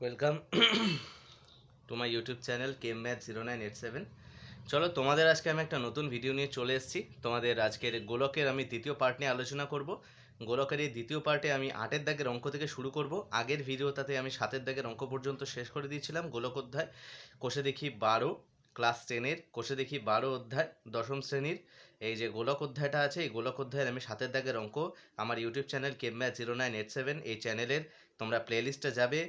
Welcome to my YouTube channel came math 0987। চলো, তোমাদের আজকে আমি একটা নতুন ভিডিও নিয়ে চলে এসেছি। তোমাদের আজকের গোলকের আমি দ্বিতীয় পার্ট নিয়ে আলোচনা করব। গোলকের এই দ্বিতীয় পার্টে আমি 8-এর দাগের অঙ্ক থেকে শুরু করব। আগের ভিডিওটাতে আমি 7-এর দাগের অঙ্ক পর্যন্ত শেষ করে দিয়েছিলাম। গোলক অধ্যায় কোষে দেখি 12, ক্লাস 10-এর কোষে দেখি 12 অধ্যায়, দশম শ্রেণীর এই যে গোলক অধ্যায়টা আছে, এই গোলক অধ্যায়ের আমি 7-এর দাগের অঙ্ক আমার ইউটিউব চ্যানেল কেম ম্যাথ 0987 এই চ্যানেলের তোমরা প্লেলিস্টে যাবে,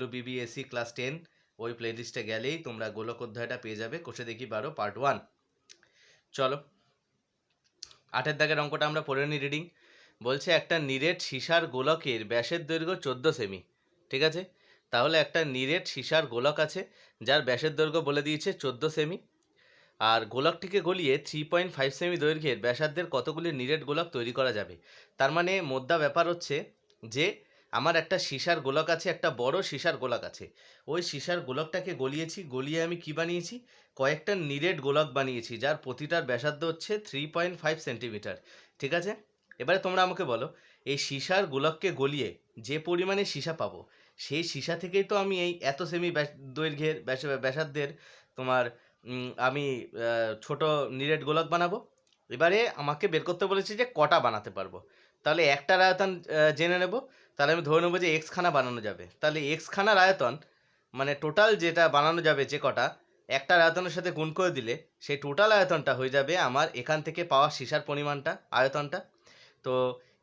WBBSC ক্লাস 10 ওই প্লেলিস্টে গেলেই তোমরা গোলক অধ্যায়টা পেয়ে যাবে, কোষে দেখি 12 পার্ট 1। চলো, 8-এর দাগের অঙ্কটা আমরা পড়ে নিই। রিডিং বলছে একটা নিরেট সীসার গোলকের ব্যাসের দৈর্ঘ্য 14 সেমি। ঠিক আছে, তাহলে একটা নিরেট সীসার গোলক আছে যার ব্যাসের দৈর্ঘ্য বলে দিয়েছে 14 সেমি, আর গোলকটিকে গলিয়ে 3.5 সেমি দৈর্ঘ্যের ব্যাসার্ধের কতগুলি নিরেট গোলক তৈরি করা যাবে। তার মানে মোদ্দা ব্যাপার হচ্ছে যে আমার একটা সীসার গোলক আছে, একটা বড় সীসার গোলক আছে। ওই সীসার গোলকটাকে গলিয়ে আমি কি বানিয়েছি, কয়েকটা নিরেট গোলক বানিয়েছি যার প্রতিটার ব্যাসার্ধ হচ্ছে 3.5 সেন্টিমিটার। ঠিক আছে, এবারে তোমরা আমাকে বলো, এই সীসার গোলককে গলিয়ে যে পরিমাণে সীসা পাবো, সেই সীসা থেকেই তো আমি এই এত সেমি দৈর্ঘ্যের ব্যাসার্ধের তোমার আমি ছোট নিরেট গোলক বানাবো। এবারে আমাকে বের করতে বলেছি যে কটা বানাতে পারবো। তাহলে একটার আয়তন জেনে নেব। তাহলে আমি ধরে নেবো যে এক্স খানা বানানো যাবে। তাহলে এক্স খানার আয়তন মানে টোটাল যেটা বানানো যাবে, যে কটা একটার আয়তনের সাথে গুণ করে দিলে সেই টোটাল আয়তনটা হয়ে যাবে আমার এখান থেকে পাওয়া সীসার পরিমাণটা, আয়তনটা। তো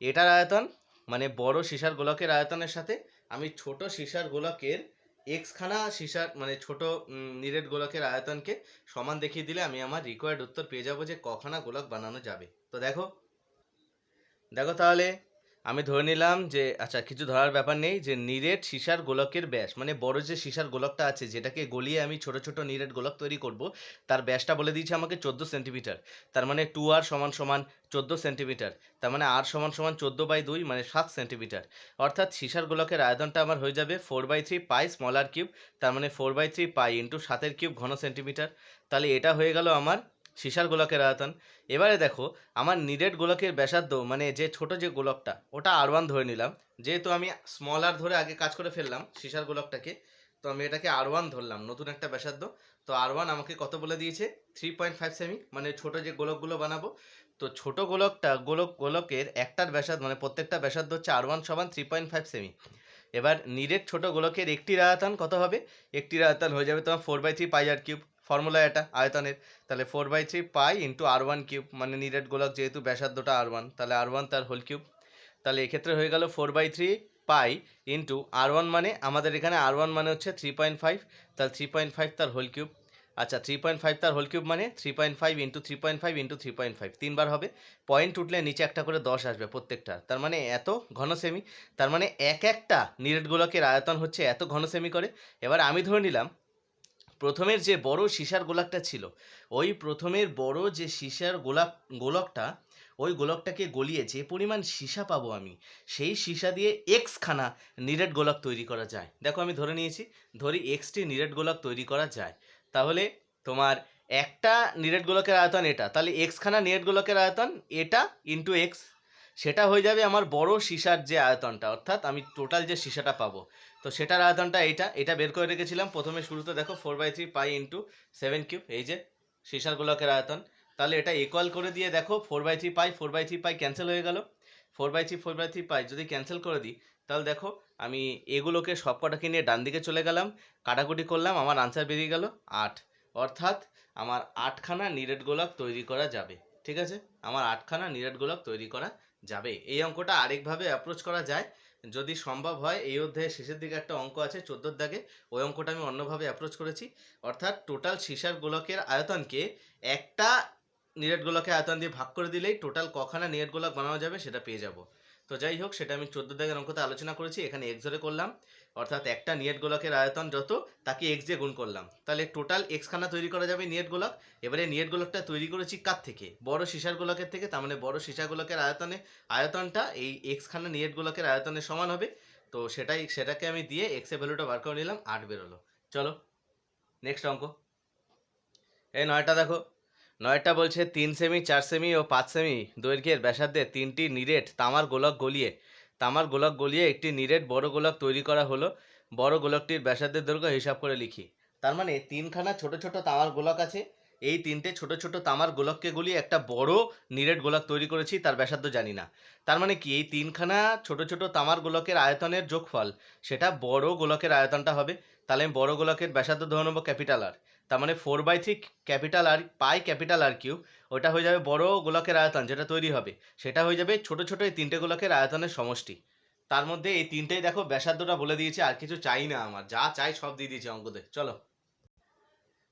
এটার আয়তন মানে বড় সীসার গোলকের আয়তনের সাথে আমি ছোট সীসার গোলকের এক্স খানা সীসার মানে ছোট নিরেট গোলকের আয়তনকে সমান দেখিয়ে দিলে আমি আমার রিকোয়ার্ড উত্তর পেয়ে যাবো যে কখানা গোলক বানানো যাবে। তো দেখো দেখো তাহলে আমি ধরে নিলাম যে আচ্ছা, কিছু ধরার ব্যাপার নেই, যে নিরেট সীসার গোলকের ব্যাস মানে বড় যে সীসার গোলকটা আছে যেটাকে গলিয়ে আমি ছোট ছোট নিরেট গোলক তৈরি করব, তার ব্যাসটা বলে দিয়েছে আমাকে 14 সেন্টিমিটার। তার মানে 2r সমান সমান 14 সেন্টিমিটার। তার মানে r সমান সমান 14/2 মানে 7 সেন্টিমিটার। অর্থাৎ সীসার গোলকের আয়তনটা আমার হয়ে যাবে 4/3 পাই স্মল আর কিউব। তার মানে 4/3 পাই ইন্টু 7-এর কিউব ঘন সেন্টিমিটার। তাহলে এটা হয়ে গেল আমার সীসার গোলকের আয়তন। এবারে দেখো, আমার নিরেট গোলকের ব্যাসার্ধ মানে যে ছোট যে গোলকটা ওটা R1 ধরে নিলাম। যেহেতু আমি স্মল আর ধরে আগে কাজ করে ফেললাম সীসার গোলকটাকে, তো আমি এটাকে R1 ধরলাম, নতুন একটা ব্যাসার্ধ। তো R1 আমাকে কত বলে দিয়েছে, 3.5 সেমি, মানে ছোট যে গোলকগুলো বানাবো। তো ছোট গোলকের একটার ব্যাসার্ধ মানে প্রত্যেকটা ব্যাসার্ধ হচ্ছে R1 সমান 3.5 সেমি। এবার নিরেট ছোট গোলকের একটির আয়তন কত হবে, একটির আয়তন হয়ে যাবে তোমার 4/3 পাই আর কিউব। ফর্মুলা এটা আয়তনের। তাহলে 4/3 পাই ইন্টু R1 কিউব, মানে নিরেট গোলক যেহেতু ব্যাসার্ধটা R1, তাহলে R1 তার হোল কিউব। তাহলে এক্ষেত্রে হয়ে গেল 4/3 পাই ইন্টু R1, মানে আমাদের এখানে R1 মানে হচ্ছে 3.5, তাহলে 3.5 তার হোল কিউব। আচ্ছা, 3.5 তার হোল কিউব মানে 3.5 ইন্টু 3.5 ইন্টু 3.5 তিনবার হবে। পয়েন্ট উঠলে নিচে একটা করে 10 আসবে প্রত্যেকটা, তার মানে এত ঘন সেমি। তার মানে এক একটা নিরেট গোলকের আয়তন হচ্ছে এত ঘন সেমি করে। এবার আমি ধরে নিলাম প্রথমের যে বড় সীসার গোলকটা ছিল, ওই প্রথমের বড় যে সীসার গোলকটা, ওই গোলকটাকে গলিয়ে যে পরিমাণ সীসা পাবো আমি, সেই সীসা দিয়ে এক্স খানা নিরেট গোলক তৈরি করা যায়। দেখো আমি ধরে নিয়েছি, ধরি এক্সটি নিরেট গোলক তৈরি করা যায়। তাহলে তোমার একটা নিরেট গোলকের আয়তন এটা, তাহলে এক্স খানা নিরেট গোলকের আয়তন এটা ইন্টু এক্স, সেটা হয়ে যাবে আমার বড় সীসার যে আয়তনটা, অর্থাৎ আমি টোটাল যে সীসাটা পাবো। তো সেটার আয়তনটা এটা বের করে রেখেছিলাম প্রথমে শুরুতে। দেখো 4/3 পাই ইন্টু 7 কিউব, এই যে সীসার গোলকের আয়তন। তাহলে এটা ইকুয়াল করে দিয়ে দেখো 4/3 পাই 4/3 পাই ক্যান্সেল হয়ে গেল। 4/3 পাই যদি ক্যান্সেল করে দিই, তাহলে দেখো আমি এগুলোকে সব কটাকে নিয়ে ডান দিকে চলে গেলাম, কাটাকুটি করলাম, আমার আনসার বেরিয়ে গেল 8। অর্থাৎ আমার 8খানা নিরেট গোলক তৈরি করা যাবে। ঠিক আছে, আমার 8খানা নিরেট গোলক তৈরি করা যাবে। এই অঙ্কটা আরেকভাবে অ্যাপ্রোচ করা যায় যদি সম্ভব হয়। এই অধ্যায়ের শেষের দিকে একটা অঙ্ক আছে 14 দাগে, ওই অঙ্কটা আমি অন্যভাবে অ্যাপ্রোচ করেছি। অর্থাৎ টোটাল সীসার গোলকের আয়তনকে একটা নিরেট গোলকের আয়তন দিয়ে ভাগ করে দিলেই টোটাল কখানা নিরেট গোলক বানানো যাবে সেটা পেয়ে যাব। তো যাই হোক, সেটা আমি 14 দাগের অঙ্কতে আলোচনা করেছি, এখানে এক্স ধরে করলাম। অর্থাৎ একটা নিরেট গোলকের আয়তন যত, তাকে এক্স দিয়ে গুণ করলাম, তাহলে টোটাল এক্স খানা তৈরি করা যাবে নিরেট গোলক। এবারে নিরেট গোলকটা তৈরি করেছি কার থেকে, বড় সীসার গোলকের থেকে। তার মানে বড় সীসার গোলকের আয়তনটা এই এক্স খানা নিরেট গোলকের আয়তনের সমান হবে। তো সেটাকে আমি দিয়ে এক্স এর ভ্যালুটা বার করে নিলাম, 8 বেরোলো। চলো নেক্সট অঙ্ক। এই 9টা দেখো, 9টা বলছে 3 সেমি 4 সেমি ও 5 সেমি দৈর্ঘ্যের ব্যাসার্ধে তিনটি নিরেট তামার গোলক গলিয়ে একটি নিরেট বড় গোলক তৈরি করা হলো। বড় গোলকটির ব্যাসার্ধের দৈর্ঘ্য হিসাব করে লিখি। তার মানে তিনখানা ছোট ছোট তামার গোলক আছে, এই তিনটে ছোট ছোট তামার গোলককে গুলিয়ে একটা বড় নিরেট গোলক তৈরি করেছি, তার ব্যাসার্ধ জানি না। তার মানে কি এই তিনখানা ছোট ছোট তামার গোলকের আয়তনের যোগফল সেটা বড় গোলকের আয়তনটা হবে। তাহলে আমি বড় গোলকের ব্যাসার্ধ ধরে নেবো ক্যাপিটাল আর, তার মানে 4/3 ক্যাপিটাল আর পাই ক্যাপিটাল আর কিউব, ওটা হয়ে যাবে বড় গোলকের আয়তন যেটা তৈরি হবে, সেটা হয়ে যাবে ছোট ছোট এই তিনটে গোলকের আয়তনের সমষ্টি। তার মধ্যে এই তিনটেই দেখো ব্যাসার্ধটা বলে দিয়েছে, আর কিছু চাই না, আমার যা চাই সব দিয়ে দিয়েছে অঙ্কতে। চলো,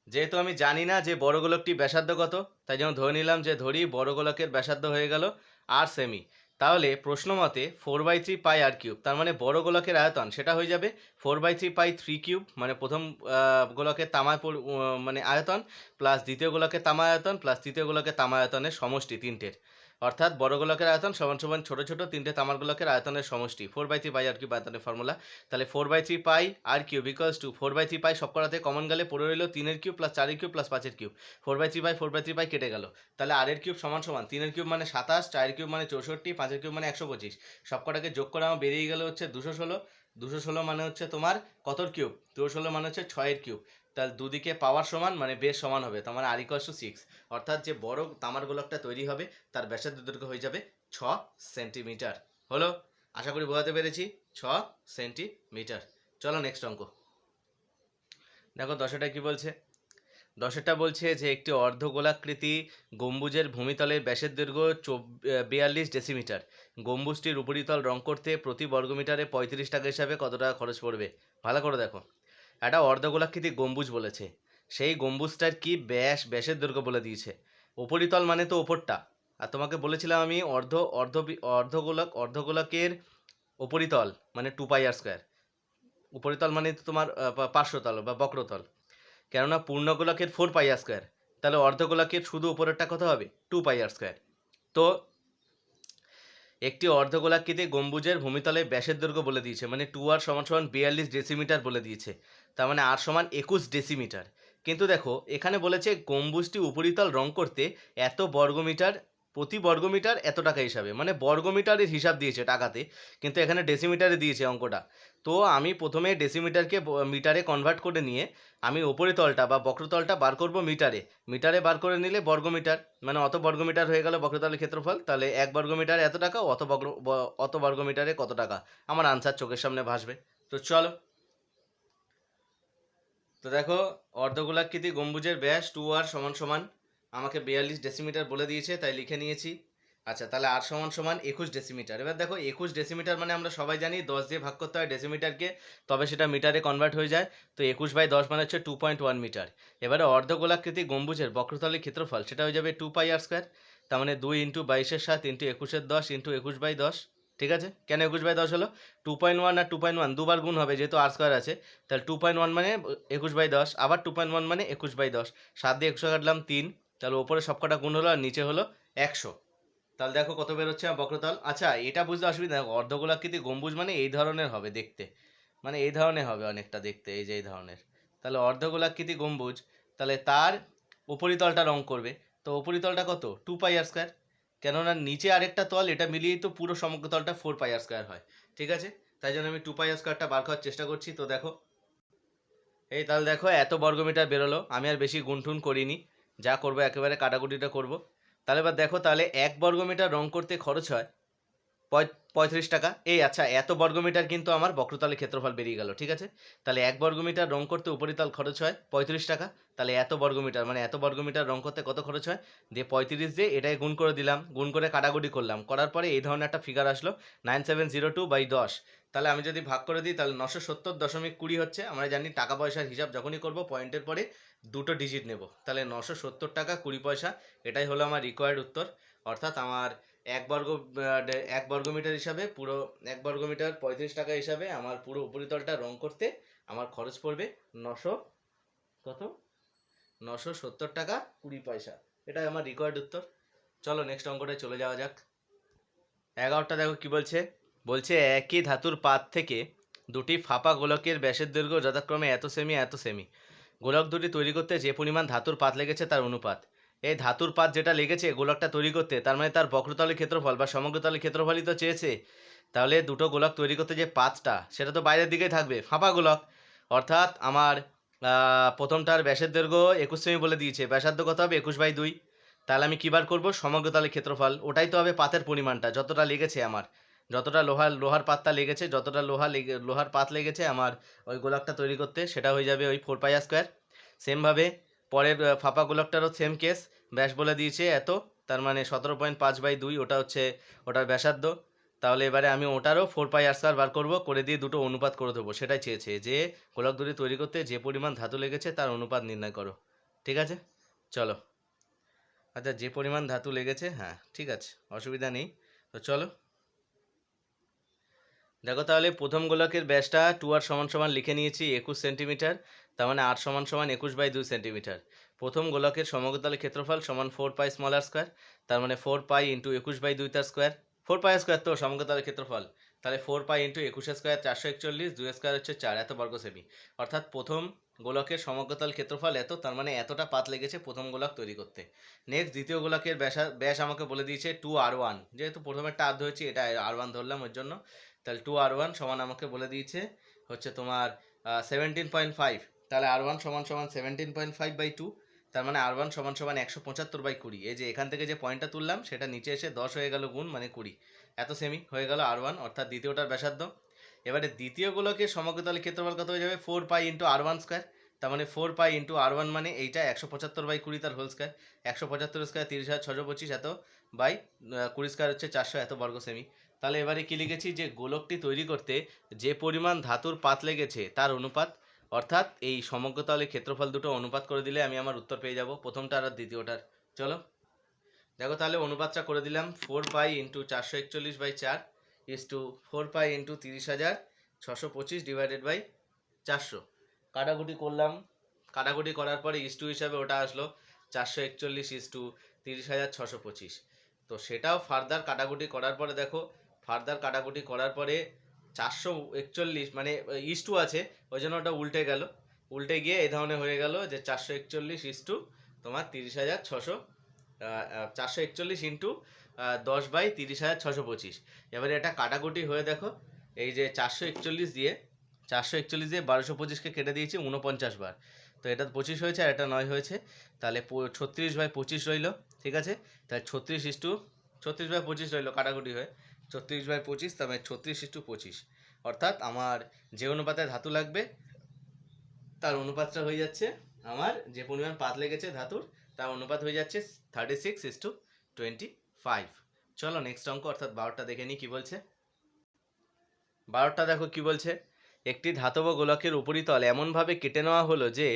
যেহেতু আমি জানি না যে বড় গোলকটি ব্যাসার্ধ কত, তাই যেমন ধরে নিলাম যে ধরি বড় গোলকের ব্যাসার্ধ হয়ে গেল আর সেমি। তাহলে প্রশ্ন মতে 4/3 পাই আর কিউব, তার মানে বড় গোলকের আয়তন সেটা হয়ে যাবে 4/3 পাই 3 কিউব, মানে প্রথম গোলকের তামার মানে আয়তন প্লাস দ্বিতীয় গোলকের তামা আয়তন প্লাস তৃতীয় গোলকের তামা আয়তনের সমষ্টি তিনটের। অর্থাৎ বড় গোলকের আয়তন সমান সমান ছোট ছোট তিনটে তামার গোলকের আয়তনের সমষ্টি 4/3 পাই আর কিউব আয়তনের ফর্মুলা। তাহলে 4/3 pi r cube equals to 4/3 pi সব করাতে কমন গেলে পড়ে রইল 3-এর কিউব প্লাস 4-এর কিউব প্লাস 5-এর কিউব। 4/3 পাই কেটে গেল, তাহলে আর-এর কিউব সমান সমান 3-এর কিউব মানে 27, 4-এর কিউব মানে 64, 5-এর কিউব মানে 125। সব কটাকে যোগ করে আমার বেরিয়ে গেল হচ্ছে 216। 216 মানে হচ্ছে তোমার কতর কিউব? 216 মানে হচ্ছে 6-এর কিউব। তাহলে দুদিকে পাওয়ার সমান মানে বেশ সমান হবে, তার মানে r=6। অর্থাৎ যে বড় তামার গোলকটা তৈরি হবে তার ব্যাসার্ধ দৈর্ঘ্য হয়ে যাবে 6 সেন্টিমিটার। হলো? আশা করি বোঝাতে পেরেছি। 6 সেন্টিমিটার। চলো নেক্সট অঙ্ক দেখো। 10টা কি বলছে? 10টা বলছে যে একটি অর্ধগোলাকৃতি গম্বুজের ভূমিতলের ব্যাসের দৈর্ঘ্য 42 ডেসিমিটার। গম্বুজটির উপরিতল রং করতে প্রতি বর্গমিটারে 35 টাকা হিসাবে কত টাকা খরচ পড়বে? ভালো করে দেখো, একটা অর্ধগোলাকৃতি গম্বুজ বলেছে, সেই গম্বুজটার কি ব্যাসের দৈর্ঘ্য বলে দিয়েছে। উপরিতল মানে তো ওপরটা, আর তোমাকে বলেছিলাম আমি অর্ধগোলকের উপরিতল মানে 2πr²। উপরিতল মানে তো তোমার পার্শ্বতল বা বক্রতল, কেননা পূর্ণগোলকের 4πr², তাহলে অর্ধগোলকের শুধু উপরেরটা কত হবে? 2πr²। তো একটি অর্ধগোলাকৃতি গম্বুজের ভূমিতলে ব্যাসের দৈর্ঘ্য বলে দিয়েছে, মানে 2r = 42 ডেসিমিটার বলে দিয়েছে, তার মানে r = 21 ডেসিমিটার। কিন্তু দেখো এখানে বলেছে গম্বুজটি উপরিতল রং করতে এত বর্গমিটার, প্রতি বর্গমিটার এত টাকা হিসাবে, মানে বর্গমিটারের হিসাব দিয়েছে টাকাতে, কিন্তু এখানে ডেসিমিটারে দিয়েছে অঙ্কটা। তো আমি প্রথমে ডেসিমিটারকে মিটারে কনভার্ট করে নিয়ে আমি উপরিতলটা বা বক্রতলটা বার করব মিটারে। মিটারে বার করে নিলে বর্গমিটার, মানে অত বর্গমিটার হয়ে গেল বক্রতলের ক্ষেত্রফল। তাহলে 1 বর্গমিটারে এত টাকা, অত বর্গমিটারে কত টাকা, আমার আনসার চোখের সামনে ভাসবে। তো চলো, তো দেখো অর্ধগোলাকৃতি গম্বুজের ব্যাস 2r = আমাকে 42 ডেসিমিটার বলে দিয়েছে, তাই লিখে নিয়েছি। আচ্ছা, তাহলে r = 21 ডেসিমিটার। এবার দেখো 21 ডেসিমিটার মানে আমরা সবাই জানি 10 দিয়ে ভাগ করতে হয় ডেসিমিটারকে, তবে সেটা মিটারে কনভার্ট হয়ে যায়। তো 21/10 মানে হচ্ছে 2.1 মিটার। এবারে অর্ধগোলাকৃতি গম্বুজের বক্রতলের ক্ষেত্রফল সেটা হয়ে যাবে 2πr², তার মানে 2 × 22-এর 7 × 21-এর 10 × 21/10। ঠিক আছে, কেন 21/10 হলো? 2.1 আর 2.1 দুবার গুণ হবে যেহেতু r² আছে, তাহলে 2.1 মানে 21/10, আবার 2.1 মানে 21/10। 7 দিয়ে 100 কাটলাম 3, তাহলে ওপরে সবকটা গুণ হলো আর নিচে হলো 100। তাহলে দেখো কত বেরোচ্ছে বক্রতল। আচ্ছা, এটা বুঝতে অসুবিধা নেই, অর্ধগোলাকৃতি গম্বুজ মানে এই ধরনের হবে দেখতে, মানে এই ধরনের হবে অনেকটা দেখতে, এই যে এই ধরনের। তাহলে অর্ধগোলাকৃতি গম্বুজ, তাহলে তার উপরিতলটা রং করবে, তো উপরিতলটা কত? 2πr², কেননা নিচে আরেকটা তল, এটা মিলিয়েই তো পুরো সমগ্র তলটা 4πr² হয়। ঠিক আছে, তাই জন্য আমি 2πr² বার করার চেষ্টা করছি। তো দেখো এই, তাহলে দেখো এত বর্গমিটার বেরোলো। আমি আর বেশি গুনটুন করিনি, যা করবো একেবারে কাটাকুটিটা করব। তাহলে এবার দেখো, তাহলে 1 বর্গমিটার রং করতে খরচ হয় 35 টাকা। এই আচ্ছা, এত বর্গমিটার কিন্তু আমার বক্রতলের ক্ষেত্রফল বেরিয়ে গেল। ঠিক আছে, তাহলে 1 বর্গমিটার রং করতে উপরিতল খরচ হয় 35 টাকা। তাহলে এত বর্গমিটার মানে এত বর্গমিটার রং করতে কত খরচ হয়, দিয়ে 35 দিয়ে এটাই গুণ করে দিলাম, গুণ করে কাটাকুটি করলাম, করার পরে এই ধরনের একটা ফিগার আসলো 9702/10। তাহলে আমি যদি ভাগ করে দিই তাহলে 970.20 হচ্ছে। আমরা জানি টাকা পয়সার হিসাব যখনই করব পয়েন্টের পরে দুটো ডিজিট নেব, তাহলে 970 টাকা 20 পয়সা, এটাই হলো আমার রিকোয়ার্ড উত্তর। অর্থাৎ আমার 1 বর্গমিটার হিসাবে, পুরো 1 বর্গমিটার 35 টাকা হিসাবে আমার পুরো উপরিতলটা রং করতে আমার খরচ পড়বে 970 টাকা 20 পয়সা। এটাই আমার রিকোয়ার্ড উত্তর। চলো নেক্সট অঙ্কটায় চলে যাওয়া যাক। 11টা দেখো কি বলছে। বলছে একই ধাতুর পাত থেকে দুটি ফাঁপা গোলকের ব্যাসের দৈর্ঘ্য যথাক্রমে এত সেমি এত সেমি। গোলক দুটি তৈরি করতে যে পরিমাণ ধাতুর পাত লেগেছে তার অনুপাত। এই ধাতুর পাত যেটা লেগেছে গোলকটা তৈরি করতে, তার মানে তার বক্রতলের ক্ষেত্রফল বা সমগ্রতলের ক্ষেত্রফলই তো চেয়েছে। তাহলে দুটো গোলক তৈরি করতে যে পাতটা সেটা তো বাইরের দিকেই থাকবে, ফাঁপা গোলক। অর্থাৎ আমার প্রথমটার ব্যাসের দৈর্ঘ্য 21 সেমি বলে দিয়েছে, ব্যাসার্ধ কত হবে 21/2। তাহলে আমি কী বার করবো, সমগ্র তালে ক্ষেত্রফল, ওটাই তো হবে পাতের পরিমাণটা, যতটা লেগেছে আমার, যতটা লোহার পাতটা লেগেছে, যতটা লোহার পাত লেগেছে আমার ওই গোলকটা তৈরি করতে, সেটা হয়ে যাবে ওই 4πr²। সেমভাবে পরের ফাঁপা গোলকটারও সেম কেস, ব্যাস বলে দিয়েছে এত, তার মানে 17.5/2, ওটা হচ্ছে ওটার ব্যাসার্ধ। তাহলে এবারে আমি ওটারও 4πr² বার করবো, করে দিয়ে দুটো অনুপাত করে দেবো। সেটাই চেয়েছে যে গোলক দুটি তৈরি করতে যে পরিমাণ ধাতু লেগেছে তার অনুপাত নির্ণয় করো। ঠিক আছে, চলো। আচ্ছা, যে পরিমাণ ধাতু লেগেছে, হ্যাঁ ঠিক আছে, অসুবিধা নেই। তো চলো দেখো, তাহলে প্রথম গোলকের ব্যাসটা 2r = লিখে নিয়েছি 21 সেন্টিমিটার, তার মানে r = 21/2 সেন্টিমিটার। প্রথম গোলকের সমগ্রতলের ক্ষেত্রফল সমান 4πr², তার মানে 4π × 21/2 তার স্কোয়ার, 4πr² তো সমগ্রতলের ক্ষেত্রফল, তাহলে 4π × 21 স্কোয়ার 441, 2 স্কোয়ার হচ্ছে 4, এত বর্গ সেমি। অর্থাৎ প্রথম গোলকের সমগ্রতল ক্ষেত্রফল এত, তার মানে এতটা পাত লেগেছে প্রথম গোলক তৈরি করতে। নেক্সট দ্বিতীয় গোলকের ব্যাস আমাকে বলে দিয়েছে 2r1, যেহেতু প্রথমেরটা আর ধরেছি, এটা r1 ধরলাম ওর জন্য। তাহলে 2r1 সমান আমাকে বলে দিয়েছে হচ্ছে তোমার 17.5, তাহলে r1 = 17.5/2, তার মানে r1 = 175/20। এই যে এখান থেকে যে পয়েন্টটা তুললাম সেটা নিচে এসে 10 হয়ে গেল, গুণ মানে 20, এত সেমি হয়ে গেল r1, অর্থাৎ দ্বিতীয়টার ব্যাসার্ধ। এবারে দ্বিতীয় গোলকের সমগ্রতলের ক্ষেত্রফল কত হয়ে যাবে, 4π × r1², তার মানে 4π × r1 মানে এইটা 175/20 তার হোল স্কোয়ার, 175² 30,625, এত বাই 20² হচ্ছে 400, এত বর্গ সেমি। তাহলে এবারে কি লিখেছি, যে গোলকটি তৈরি করতে যে পরিমাণ ধাতুর পাত লেগেছে তার অনুপাত, অর্থাৎ এই সমগ্রতলের ক্ষেত্রফল দুটো অনুপাত করে দিলে আমি আমার উত্তর পেয়ে যাব, প্রথমটার আর দ্বিতীয়টার। চলো দেখো, তাহলে অনুপাতটা করে দিলাম, 4π × 441/4 4π × 30,625 / 400। কাটাকুটি করলাম, কাটাকুটি করার পরে ইস্টু হিসাবে ওটা আসলো 441 * 30,625। তো সেটাও ফার্দার কাটাকুটি করার পরে দেখো, ফার্দার কাটাকুটি করার পরে 441 মানে ইস্টু আছে, ওই জন্য ওটা উল্টে গেল, উল্টে গিয়ে এই ধরনের হয়ে গেল যে 441 তোমার 30,600, 441 × 10/30,625। এবারে এটা কাটাকুটি হয়ে দেখো, এই যে 441 দিয়ে 1225কে কেটে দিয়েছি 49 বার, তো এটা 25 হয়েছে আর এটা 9 হয়েছে, তাহলে 36/25 রইল। ঠিক আছে, তাহলে 36/25 রইল কাটাকুটি হয়ে, 36/25, তার মানে 36/25, অর্থাৎ আমার যে অনুপাতে ধাতু লাগবে তার অনুপাতটা হয়ে যাচ্ছে, আমার যে পরিমাণ পাত লেগেছে ধাতুর তার অনুপাত হয়ে যাচ্ছে 36:25। চলো নেক্সট অঙ্ক অর্থাৎ 12টা দেখে নিই কি বলছে। 12টা দেখো কি বলছে, একটি ধাতব গোলকের উপরিতল এমনভাবে কেটে নেওয়া হলো যে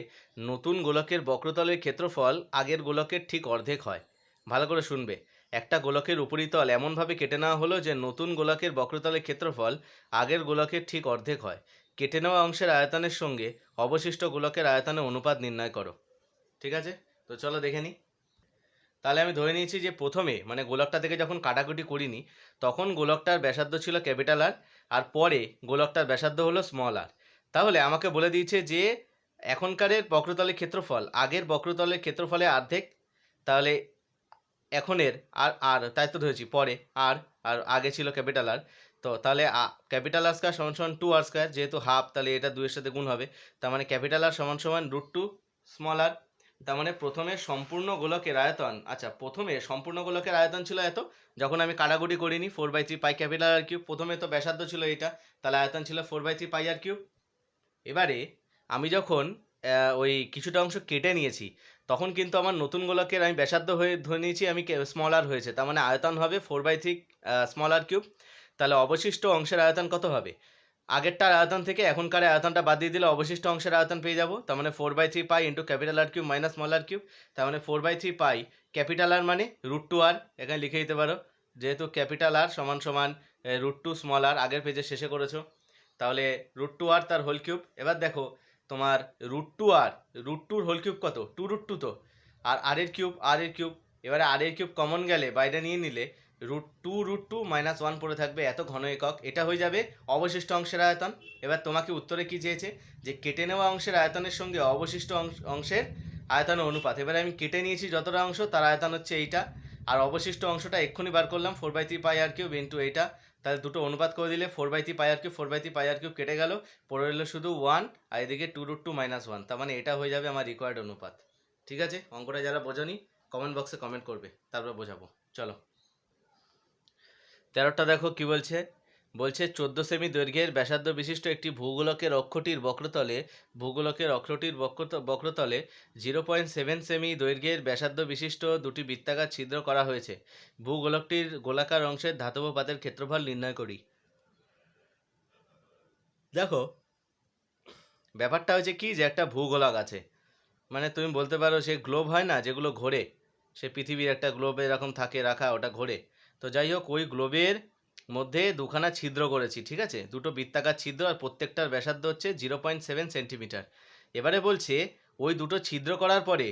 নতুন গোলকের বক্রতলের ক্ষেত্রফল আগের গোলকের ঠিক অর্ধেক হয়। ভালো করে শুনবে, একটা গোলকের উপরিতল এমনভাবে কেটে নেওয়া হলো যে নতুন গোলকের বক্রতলের ক্ষেত্রফল আগের গোলকের ঠিক অর্ধেক হয়। কেটে নেওয়া অংশের আয়তনের সঙ্গে অবশিষ্ট গোলকের আয়তনের অনুপাত নির্ণয় করো। ঠিক আছে, তো চলো দেখে নিই। তাহলে আমি ধরে নিয়েছি যে প্রথমে মানে গোলকটা থেকে যখন কাটাকুটি করিনি তখন গোলকটার ব্যাসার্ধ ছিল ক্যাপিটাল আর, আর পরে গোলকটার ব্যাসার্ধ হলো স্মল আর। তাহলে আমাকে বলে দিয়েছে যে এখনকারের বক্রতলের ক্ষেত্রফল আগের বক্রতলের ক্ষেত্রফলে অর্ধেক, তাহলে এখনের আর আর তাই তো ধরেছি, পরে আর আর আগে ছিল ক্যাপিটাল আর, তো তাহলে ক্যাপিটাল আর স্কোয়ার = 2r², যেহেতু হাফ তাহলে এটা 2 এর সাথে গুণ হবে, তার মানে ক্যাপিটাল আর = √2 স্মল আর। তার মানে প্রথমে সম্পূর্ণ গোলকের আয়তন, আচ্ছা প্রথমে সম্পূর্ণ গোলকের আয়তন ছিল এত, যখন আমি কাটাকুটি করিনি 4/3 পাই ক্যাপিটাল আর কিউব, প্রথমে তো ব্যাসার্ধ ছিল এটা, তাহলে আয়তন ছিল 4/3 পাই আর কিউব। এবারে আমি যখন ওই কিছুটা অংশ কেটে নিয়েছি তখন কিন্তু আমার নতুন গোলকের আমি ব্যাসার্ধ হয়ে ধরে নিয়েছি আমি স্মল আর হয়েছে, তার মানে আয়তন হবে 4/3 স্মল আর কিউব। তাহলে অবশিষ্ট অংশের আয়তন কত হবে, আগেরটার আয়তন থেকে এখনকার আয়তনটা বাদ দিয়ে দিলে অবশিষ্ট অংশের আয়তন পেয়ে যাব, তার মানে 4/3 পাই ইন্টু ক্যাপিটাল আর cube minus small r cube, তার মানে 4/3 পাই ক্যাপিটাল আর মানে √2r, এখানে লিখে দিতে পারো, যেহেতু ক্যাপিটাল আর সমান সমান √2 স্মল আর, আগের পেজে শেষে করেছো, তাহলে √2r তার হোল কিউব। এবার দেখো তোমার √2r হোল কিউব কত, 2√2 তো, আর আর এর কিউব, এবারে আর এর কিউব কমন গেলে বাইরে নিয়ে নিলে √2 - 1 পড়ে থাকবে, এত ঘন একক, এটা হয়ে যাবে অবশিষ্ট অংশের আয়তন। এবার তোমাকে উত্তরে কি চেয়েছে, যে কেটে নেওয়া অংশের আয়তনের সঙ্গে অবশিষ্ট অংশের আয়তনের অনুপাত। এবারে আমি কেটে নিয়েছি যতটা অংশ তার আয়তন হচ্ছে এইটা, আর অবশিষ্ট অংশটা এক্ষুনি বার করলাম 4/3 পাই আর কিউব ইন্টু এইটা, তাহলে দুটো অনুপাত করে দিলে 4/3 pi r cube 4/3 pi r cube কেটে গেল, পড়ে রইল শুধু 1, আর এদিকে 2√2 - 1, তার মানে এটা হয়ে যাবে আমার রিকোয়ার্ড অনুপাত। ঠিক আছে, অঙ্কটা যারা বোঝনি কমেন্ট বক্সে কমেন্ট করবে, তারপর বোঝাবো। চলো 13টা দেখো কি বলছে। বলছে 14 সেমি দৈর্ঘ্যের ব্যাসার্ধ বিশিষ্ট একটি ভূগোলকের অক্ষটির বক্রতলে 0.7 সেমি দৈর্ঘ্যের ব্যাসার্ধ বিশিষ্ট দুটি বৃত্তাকার ছিদ্র করা হয়েছে। ভূগোলকটির গোলাকার অংশের ধাতব পাতের ক্ষেত্রফল নির্ণয় করি। দেখো ব্যাপারটা হচ্ছে কি, যে একটা ভূগোলক আছে, মানে তুমি বলতে পারো সে গ্লোব হয় না যেগুলো ঘোরে, সে পৃথিবীর একটা গ্লোবে এরকম থাকে রাখা, ওটা ঘোরে। তো যাই হোক, ওই গ্লোবের মধ্যে দুখানা ছিদ্র করেছি, ঠিক আছে, দুটো বৃত্তাকার ছিদ্র, আর প্রত্যেকটার ব্যাসার্ধ হচ্ছে 0.7 সেন্টিমিটার। এবারে বলছে ওই দুটো ছিদ্র করার পরে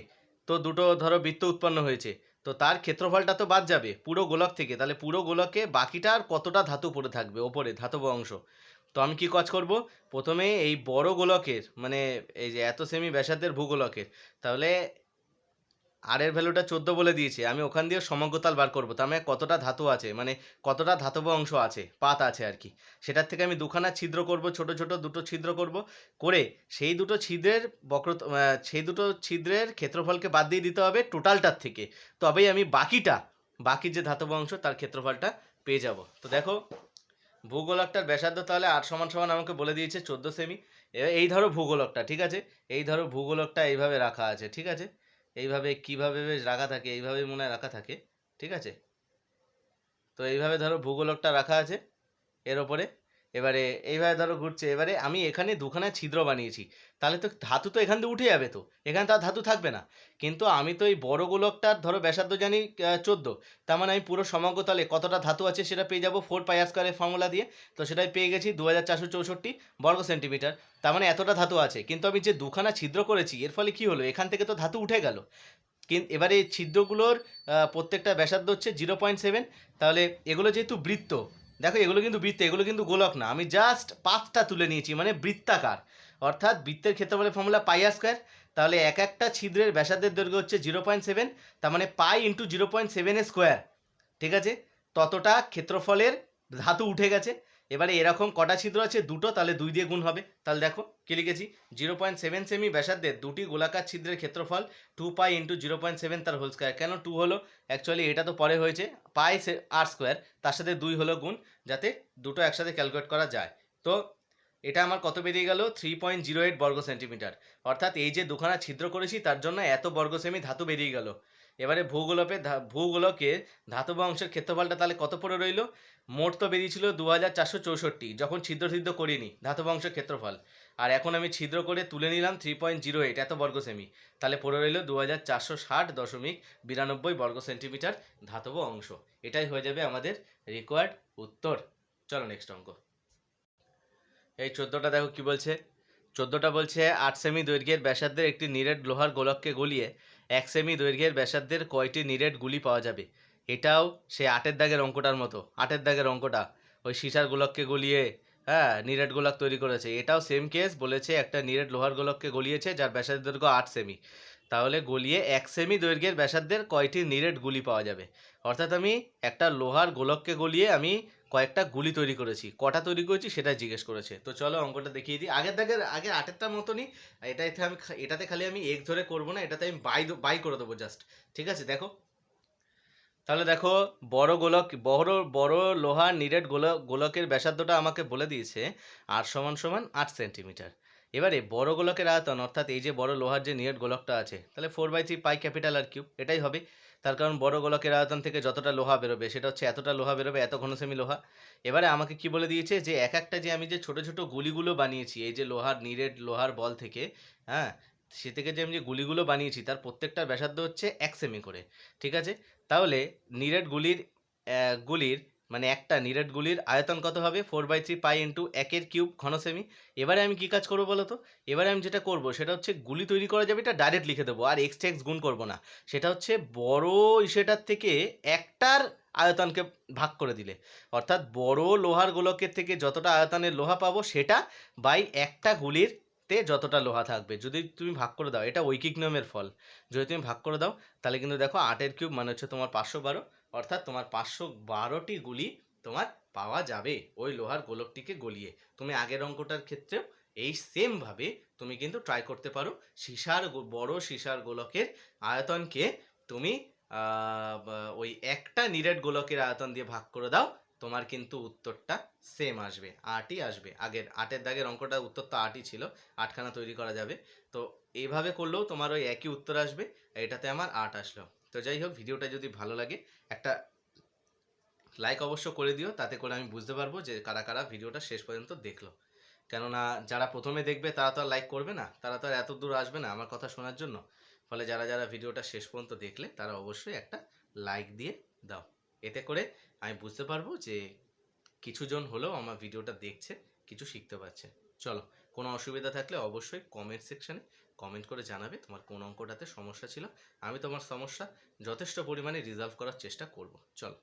তো দুটো ধরো বৃত্ত উৎপন্ন হয়েছে, তো তার ক্ষেত্রফলটা তো বাদ যাবে পুরো গোলক থেকে, তাহলে পুরো গোলকে বাকিটা আর কতটা ধাতু পড়ে থাকবে ওপরে, ধাতব অংশ। তো আমি কি কাজ করব, প্রথমে এই বড় গোলকের মানে এই যে এত সেমি ব্যাসার্ধের ভূগোলকের, তাহলে আর এর ভ্যালুটা 14 বলে দিয়েছে, আমি ওখান দিয়ে সমগ্রতাল বার করব, তার মানে কতটা ধাতু আছে, মানে কতটা ধাতব অংশ আছে, পাত আছে আর কি। সেটার থেকে আমি দুখানা ছিদ্র করব, ছোট ছোট দুটো ছিদ্র করব, করে সেই দুটো ছিদ্রের সেই দুটো ছিদ্রের ক্ষেত্রফলকে বাদ দিয়ে দিতে হবে টোটালটার থেকে, তবেই আমি বাকি যে ধাতব অংশ তার ক্ষেত্রফলটা পেয়ে যাব। তো দেখো ভূগোলকটার ব্যাসার্ধ তাহলে 8 সমান সমান আমাকে বলে দিয়েছে 14 সেমি। এই ধরো ভূগোলকটা, ঠিক আছে, এই ধরো ভূগোলকটা এইভাবে রাখা আছে, ঠিক আছে, এইভাবে কিভাবে বেশ রাখা থাকে, এইভাবে মনে হয় রাখা থাকে, ঠিক আছে। তো এইভাবে ধরো ভূগোলকটা রাখা আছে এর ওপরে, এবারে এইভাবে ধরো ঘুরছে, এবারে আমি এখানে দুখানা ছিদ্র বানিয়েছি, তাহলে তো ধাতু তো এখান থেকে উঠে যাবে, তো এখানে তো আর ধাতু থাকবে না। কিন্তু আমি তো এই বড় গোলকটার ধরো ব্যাসার্ধ জানি 14, তার মানে আমি পুরো সমগ্রতলে কতটা ধাতু আছে সেটা পেয়ে যাবো 4πr² ফর্মুলা দিয়ে। তো সেটাই পেয়ে গেছি 2464 বর্গ সেন্টিমিটার, তার মানে এতটা ধাতু আছে। কিন্তু আমি যে দুখানা ছিদ্র করেছি এর ফলে কি হলো, এখান থেকে তো ধাতু উঠে গেল, কিন্তু এবারে এই ছিদ্রগুলোর প্রত্যেকটা ব্যাসার্ধ হচ্ছে 0.7, তাহলে এগুলো যেহেতু বৃত্ত, দেখো এগুলো কিন্তু বৃত্ত, এগুলো কিন্তু গোলক না, আমি জাস্ট পাতটা তুলে নিয়েছি মানে বৃত্তাকার, অর্থাৎ বৃত্তের ক্ষেত্রফলের ফর্মুলা πr², তাহলে এক একটা ছিদ্রের ব্যাসার্ধের দৈর্ঘ্য হচ্ছে 0.7, তার মানে পাই ইন্টু 0.7 স্কোয়ার, ঠিক আছে, ততটা ক্ষেত্রফলের ধাতু উঠে গেছে। এবারে এরকম কটা ছিদ্র আছে, দুটো, তাহলে 2 দিয়ে গুণ হবে, তাহলে দেখো কি লিখেছি, 0.7 সেমি ব্যাসার্ধের দুটি গোলাকার ছিদ্রের ক্ষেত্রফল 2π ইন্টু 0.7 তার হোল স্কোয়ার। কেন 2 হলো, অ্যাকচুয়ালি এটা তো পরে হয়েছে πr², তার সাথে 2 হলো গুণ, যাতে দুটো একসাথে ক্যালকুলেট করা যায়। তো এটা আমার কত বেরিয়ে গেল, 3.08 বর্গ সেন্টিমিটার, অর্থাৎ এই যে দুখানা ছিদ্র করেছি তার জন্য এত বর্গ সেমি ধাতু বেরিয়ে গেল। এবারে ভূগোলকে ধাতব অংশের ক্ষেত্রফলটা তাহলে কত পড়ে রইল, মোট তো বেরিয়েছিল 2464, যখন ছিদ্র করিনি ধাতব অংশের ক্ষেত্রফল, আর এখন আমি ছিদ্র করে তুলে নিলাম 3.08 এত বর্গ সেমি, তাহলে পড়ে রইল 2460.92 বর্গ সেন্টিমিটার ধাতব অংশ। এটাই হয়ে যাবে আমাদের রিকোয়ার্ড উত্তর। চলো নেক্সট অঙ্ক। এই 14টা দেখো কি বলছে। 14টা বলছে 8 সেমি দৈর্ঘ্যের ব্যাসার্ধের একটি নিরেট লোহার গোলককে গলিয়ে 1 সেমি দৈর্ঘ্যের ব্যাসার্ধের কয়টি নিরেট গুলি পাওয়া যাবে। এটাও সে 8-এর দাগের অঙ্কটার মতো, 8-এর দাগের অঙ্কটা ওই সীসার গোলককে গলিয়ে হ্যাঁ নিরেট গোলক তৈরি করেছে, এটাও সেম কেস, বলেছে একটা নিরেট লোহার গোলককে গলিয়েছে যার ব্যাসার্ধ দৈর্ঘ্য 8 সেমি, তাহলে গলিয়ে 1 সেমি দৈর্ঘ্যের ব্যাসার্ধের কয়টি নিরেট গুলি পাওয়া যাবে। অর্থাৎ আমি একটা লোহার গোলককে গলিয়ে আমি কয়েকটা গুলি তৈরি করেছি, কটা তৈরি করেছি সেটা জিজ্ঞেস করেছে। তো চলো অঙ্কটা দেখিয়ে দিই, আগের দাগের আগে 8-এরটার মতনই, এটাতে খালি আমি এক ধরে করবো না, এটাতে আমি বাই করে দেবো জাস্ট, ঠিক আছে। দেখো তাহলে দেখো বড় লোহার নিরেট গোলকের ব্যাসার্ধটা আমাকে বলে দিয়েছে 8 সেন্টিমিটার। এবারে বড় গোলকের আয়তন, অর্থাৎ এই যে বড় লোহার যে নিরেট গোলকটা আছে, তাহলে 4/3 পাই ক্যাপিটাল আর কিউব, এটাই হবে। তার কারণ বড় গোলকের আয়তন থেকে যতটা লোহা বেরোবে সেটা হচ্ছে এতটা লোহা বেরোবে, এত ঘন সেমি লোহা। এবারে আমাকে কি বলে দিয়েছে, যে এক একটা যে আমি যে ছোট ছোট গুলিগুলো বানিয়েছি এই যে নিরেট লোহার বল থেকে, হ্যাঁ, সে থেকে যে আমি যে গুলিগুলো বানিয়েছি তার প্রত্যেকটার ব্যাসার্ধ হচ্ছে 1 সেমি করে, ঠিক আছে। তাহলে নিরেট গুলির মানে একটা নিরেট গুলির আয়তন কত হবে, 4/3 পাই ইন্টু 1-এর কিউব ঘন সেমি। এবারে আমি কি কাজ করবো বলো তো, এবারে আমি যেটা করবো সেটা হচ্ছে গুলি তৈরি করা যাবে এটা ডাইরেক্ট লিখে দেবো, আর এক্স গুণ করবো না, সেটা হচ্ছে বড় ইসেটার থেকে একটার আয়তনকে ভাগ করে দিলে, অর্থাৎ বড় লোহার গোলকের থেকে যতটা আয়তনের লোহা পাবো সেটা বাই একটা গুলির তে যতটা লোহা থাকবে, যদি তুমি ভাগ করে দাও, এটা ঐকিক নিয়মের ফল, যদি তুমি ভাগ করে দাও তাহলে কিন্তু দেখো 8-এর কিউব মানে হচ্ছে তোমার 512, অর্থাৎ তোমার 512টি গুলি তোমার পাওয়া যাবে ওই লোহার গোলকটিকে গলিয়ে। তুমি আগের অঙ্কটার ক্ষেত্রেও এই সেমভাবে তুমি কিন্তু ট্রাই করতে পারো। বড় সীসার গোলকের আয়তনকে তুমি ওই একটা নিরেট গোলকের আয়তন দিয়ে ভাগ করে দাও, তোমার কিন্তু উত্তরটা সেম আসবে, আটই আসবে। আগের আটের দাগের অঙ্কটা উত্তর তো আটই ছিল, আটখানা তৈরি করা যাবে। তো এইভাবে করলেও তোমার ওই একই উত্তর আসবে। এটাতে আমার আট আসলো। তো যাই হোক, ভিডিওটা যদি ভালো লাগে একটা লাইক অবশ্য করে দিও, তাতে করে আমি বুঝতে পারবো যে কারা কারা ভিডিওটা শেষ পর্যন্ত দেখলো। কেননা যারা প্রথমে দেখবে তারা তো আর লাইক করবে না, তারা তো আর এত দূর আসবে না আমার কথা শোনার জন্য। ফলে যারা যারা ভিডিওটা শেষ পর্যন্ত দেখলে তারা অবশ্যই একটা লাইক দিয়ে দাও। এতে করে আমি বুঝতে পারবো যে কিছুজন হলেও আমার ভিডিওটা দেখছে, কিছু শিখতে পারছে। চলো, কোনো অসুবিধা থাকলে অবশ্যই কমেন্ট সেকশানে কমেন্ট করে জানাবে তোমার কোন অঙ্কটাতে সমস্যা ছিল। আমি তোমার সমস্যা যথেষ্ট পরিমাণে রিজলভ করার চেষ্টা করব। চলো।